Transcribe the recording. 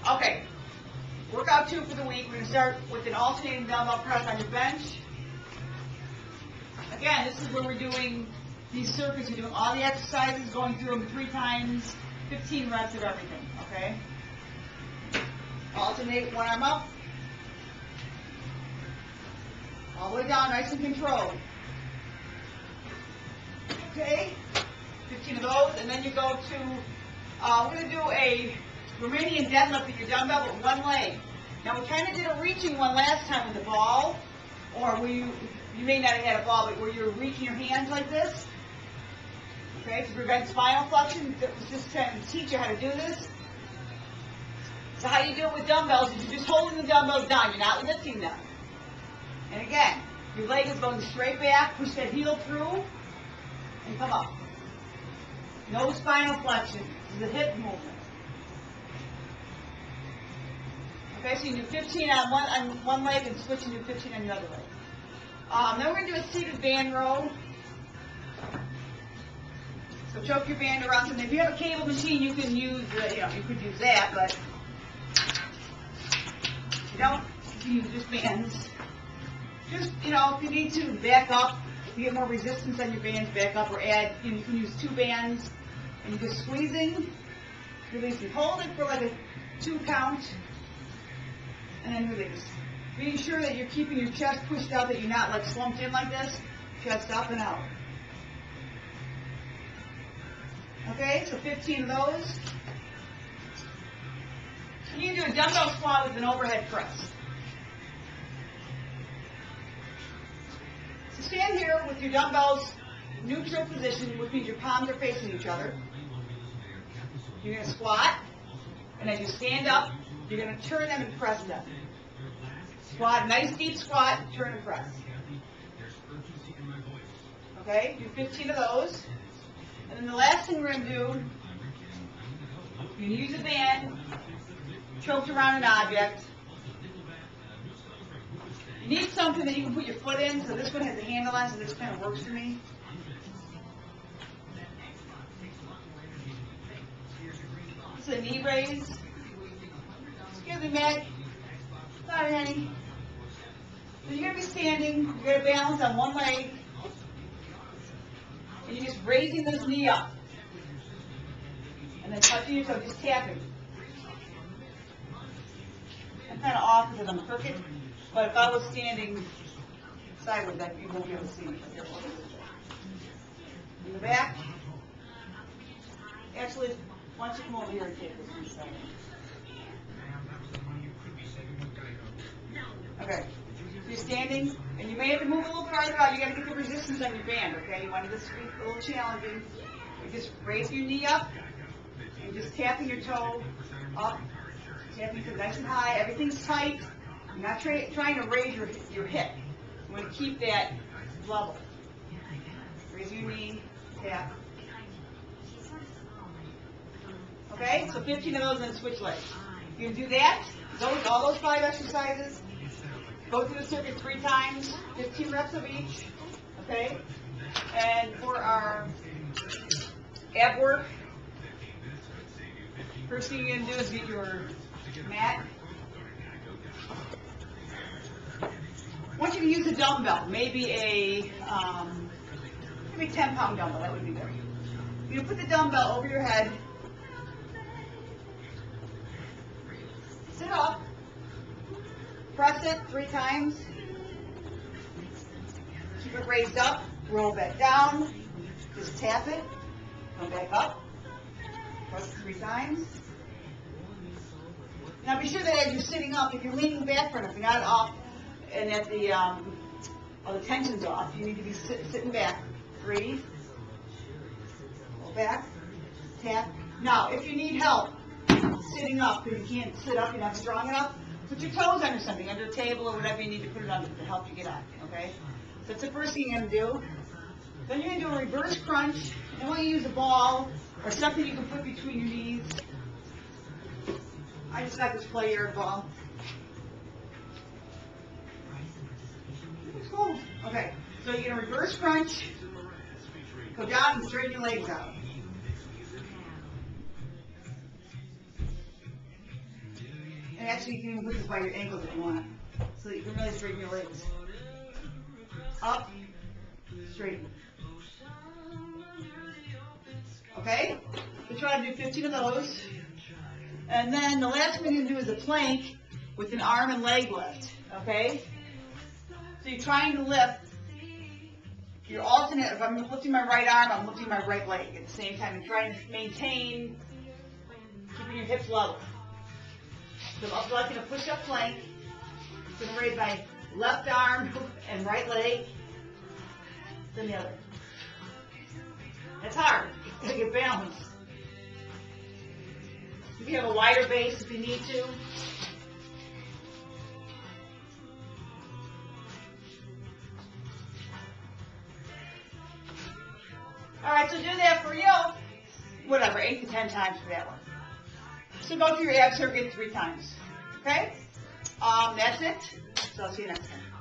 Okay, workout 2 for the week. We're going to start with an alternating dumbbell press on your bench. Again, this is where we're doing these circuits. We're doing all the exercises, going through them 3 times, 15 reps of everything, okay? Alternate, one arm up. All the way down, nice and controlled. Okay, 15 of those, and then you go to, we're going to do a Romanian deadlift with your dumbbell with one leg. Now we kind of did a reaching one last time with the ball, or where you may not have had a ball, but where you're reaching your hands like this. Okay, to prevent spinal flexion. Just trying to teach you how to do this. So how you do it with dumbbells is you're just holding the dumbbells down. You're not lifting them. And again, your leg is going straight back. Push that heel through, and come up. No spinal flexion. This is a hip movement. Okay, so you do 15 on one leg and switch and do 15 on the other leg. Then we're going to do a seated band row. So choke your band around something. If you have a cable machine, you can use you could use that, but if you don't, you can use just bands. Just, if you need to back up, if you get more resistance on your bands, back up or add, you can use 2 bands, and you're just squeezing, releasing. Hold it for like a 2 count, and then release. Being sure that you're keeping your chest pushed out, that you're not like slumped in like this, chest up and out. Okay, so 15 of those. And you can do a dumbbell squat with an overhead press. So stand here with your dumbbells neutral position, which means your palms are facing each other. You're going to squat, and as you stand up, you're going to turn them and press them. Squat, nice deep squat, turn and press. Okay, do 15 of those. And then the last thing we're going to do, you're going to use a band, choked around an object. You need something that you can put your foot in, so this one has a handle on, so this kind of works for me. This is a knee raise. Excuse me, Meg. Sorry, honey. So you're going to be standing, you're going to balance on one leg, and you're just raising this knee up. And then touching your toe, just tapping. I'm kind of off because I'm crooked, but if I was standing sideways, then you won't be able to see me. In the back. Actually, why don't you come over here and take this one second. Okay. So you're standing, and you may have to move a little farther out. You got to get the resistance on your band, okay? You want this to be a little challenging. You just raise your knee up, and just tapping your toe up, tapping your toe nice and high. Everything's tight. You're not trying to raise your hip. You want to keep that level. Raise your knee, tap. Okay, so 15 of those, and then switch legs. You can do that. All those 5 exercises. Go through the circuit 3 times, 15 reps of each, okay? And for our ab work, first thing you're going to do is get your mat. I want you to use a dumbbell, maybe a 10-pound dumbbell, that would be good. You're going to put the dumbbell over your head, sit up, press it 3 times. Keep it raised up. Roll back down. Just tap it. Come back up. Press it 3 times. Now be sure that as you're sitting up, if you're leaning back for enough, you're not off, and that the tension's off. You need to be sitting back. 3. Roll back. Tap. Now, if you need help sitting up, because you can't sit up, you're not strong enough, put your toes under something, under a table or whatever you need to put it under to help you get up, okay? So that's the first thing you're going to do. Then you're going to do a reverse crunch. And when you use a ball or something you can put between your knees. I just got this play ball. It's cool. Okay, so you're going to reverse crunch, go down and straighten your legs out. And actually, you can even put this by your ankles if you want, so that you can really straighten your legs. Up, straighten. Okay? We try to do 15 of those. And then the last one you're going to do is a plank with an arm and leg lift. Okay? So you're trying to lift. You're alternate. If I'm lifting my right arm, I'm lifting my right leg at the same time. You're trying to maintain keeping your hips level. So I'm selecting a push-up plank. I'm going to raise my left arm and right leg, then the other. It's hard. You gotta get balance. You can have a wider base if you need to. All right, so do that for you. Whatever, 8 to 10 times for that one. So go through your ab circuit 3 times. Okay? That's it. So I'll see you next time.